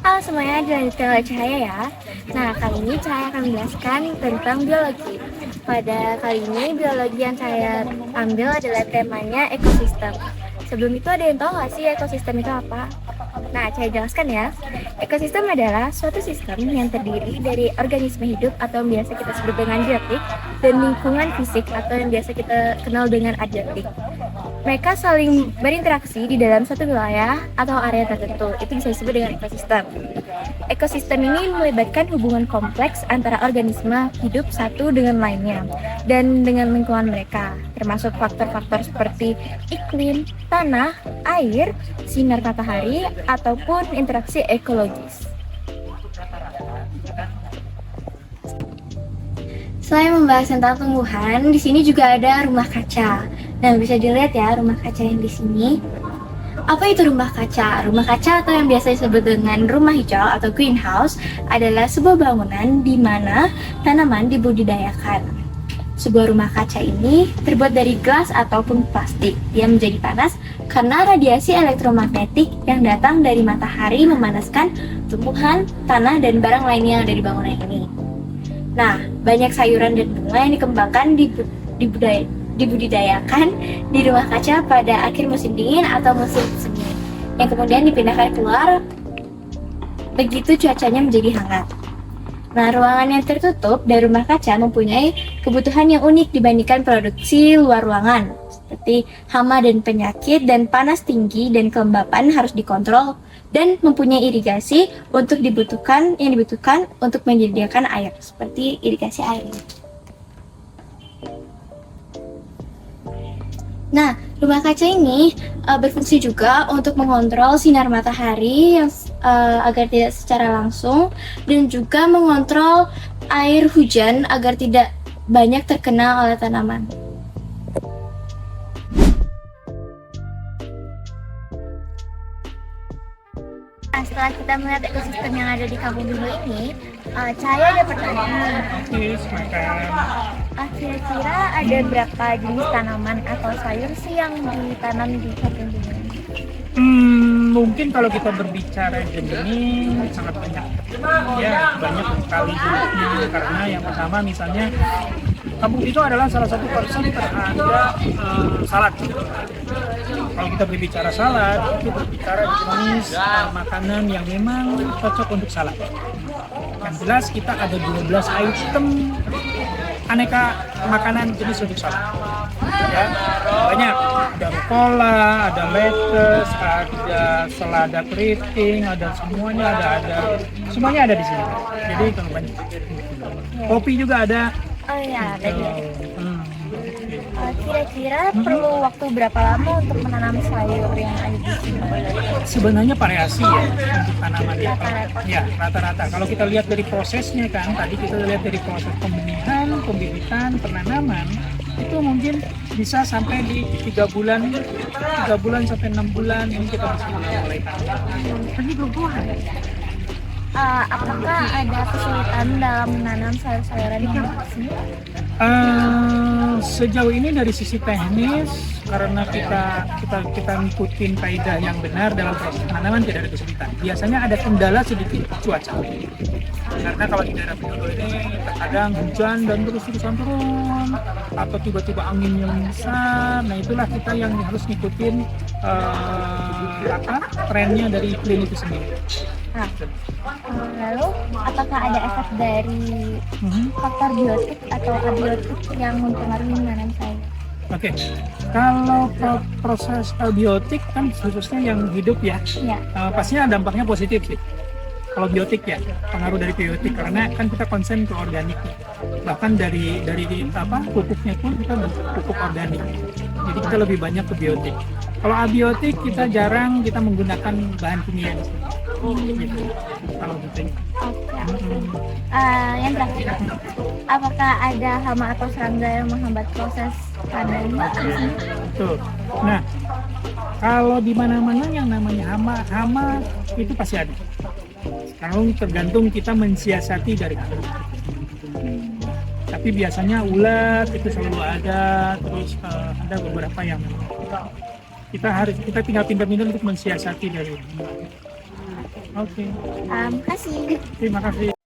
Halo semuanya, dilanjutkan oleh Cahaya ya. Nah, kali ini Cahaya akan menjelaskan tentang biologi. Pada kali ini, biologi yang saya ambil adalah temanya ekosistem. Sebelum itu ada yang tahu nggak sih ekosistem itu apa? Nah, saya jelaskan ya. Ekosistem adalah suatu sistem yang terdiri dari organisme hidup atau yang biasa kita sebut dengan biotik dan lingkungan fisik atau yang biasa kita kenal dengan abiotik. Mereka saling berinteraksi di dalam suatu wilayah atau area tertentu. Itu bisa disebut dengan ekosistem. Ekosistem ini melibatkan hubungan kompleks antara organisme hidup satu dengan lainnya dan dengan lingkungan mereka, termasuk faktor-faktor seperti iklim, tanah, air, sinar matahari, ataupun interaksi ekologis. Selain membahas tentang tumbuhan, di sini juga ada rumah kaca. Nah, bisa dilihat ya rumah kaca yang di sini. Apa itu rumah kaca? Rumah kaca atau yang biasa disebut dengan rumah hijau atau greenhouse adalah sebuah bangunan di mana tanaman dibudidayakan. Sebuah rumah kaca ini terbuat dari gelas ataupun plastik. Dia menjadi panas karena radiasi elektromagnetik yang datang dari matahari memanaskan tumbuhan, tanah, dan barang lainnya yang ada di bangunan ini. Nah, banyak sayuran dan bunga yang dikembangkan dibudidayakan di rumah kaca pada akhir musim dingin atau musim semi, yang kemudian dipindahkan keluar begitu cuacanya menjadi hangat. Nah, ruangan yang tertutup dari rumah kaca mempunyai kebutuhan yang unik dibandingkan produksi luar ruangan, seperti hama dan penyakit dan panas tinggi dan kelembapan harus dikontrol dan mempunyai irigasi yang dibutuhkan untuk menyediakan air, seperti irigasi air. Nah, rumah kaca ini berfungsi juga untuk mengontrol sinar matahari yang agar tidak secara langsung dan juga mengontrol air hujan agar tidak banyak terkena oleh tanaman. Nah, setelah kita melihat ekosistem yang ada di kampung Bimbo ini, Cahaya ada pertanyaan. Oke, silakan. Kira-kira ada berapa jenis tanaman atau sayur sih yang ditanam di kampung Bimbo ini? Mungkin kalau kita berbicara jenis sangat banyak. Ya, banyak sekali jenisnya karena yang pertama misalnya kampung itu adalah salah satu concern terhadap salad. Kalau kita berbicara salad, itu berbicara jenis makanan yang memang cocok untuk salad. Yang jelas kita ada 12 item aneka makanan jenis untuk salad. Ya, banyak. Ada rucola, ada lettuce, ada selada keriting, ada semuanya semuanya ada di sini. Jadi kalau banyak. Kopi juga ada. Oh iya, ada juga. Hmm. Kira-kira perlu waktu berapa lama untuk menanam sayur yang ada di sini? Sebenarnya variasi ya untuk tanamannya. Rata-rata. Ya, rata-rata. Kalau kita lihat dari prosesnya kan, tadi kita lihat dari proses pembenihan, pembibitan, penanaman, itu mungkin bisa sampai di 3 bulan sampai 6 bulan ini kita bisa mulai tanam. Tapi buah. Apakah ada kesulitan dalam menanam sayur-sayuran yang ada di sini? Sejauh ini dari sisi teknis karena kita ngikutin kaidah yang benar dalam proses penanaman tidak ada kesulitan. Biasanya ada kendala sedikit cuaca. Karena kalau di daerah Binodo ini terkadang hujan dan terus-terusan turun atau tiba-tiba angin yang besar. Nah, itulah kita yang harus ngikutin trennya dari iklim itu sendiri. Nah, lalu apakah ada efek dari faktor biotik atau abiotik yang mempengaruhi menanam sayur? Oke, kalau proses biotik kan khususnya yang hidup ya, Ya. pastinya dampaknya positif sih. Kalau biotik ya, pengaruh dari biotik karena kan kita konsen ke organik, bahkan dari pupuknya pun kita pupuk organik. Jadi kita lebih banyak ke biotik. Kalau abiotik kita jarang kita menggunakan bahan kimia. Gitu. Kalau gitu. Yang terakhir, apakah ada hama atau serangga yang menghambat proses panennya di sini? Betul. Nah, kalau di mana-mana yang namanya hama itu pasti ada. Kalau tergantung kita mensiasati dari itu. Tapi biasanya ulat itu selalu ada, terus ada beberapa yang kita tinggal pintar-pintar untuk mensiasati dari Oke, Makasih. terima kasih.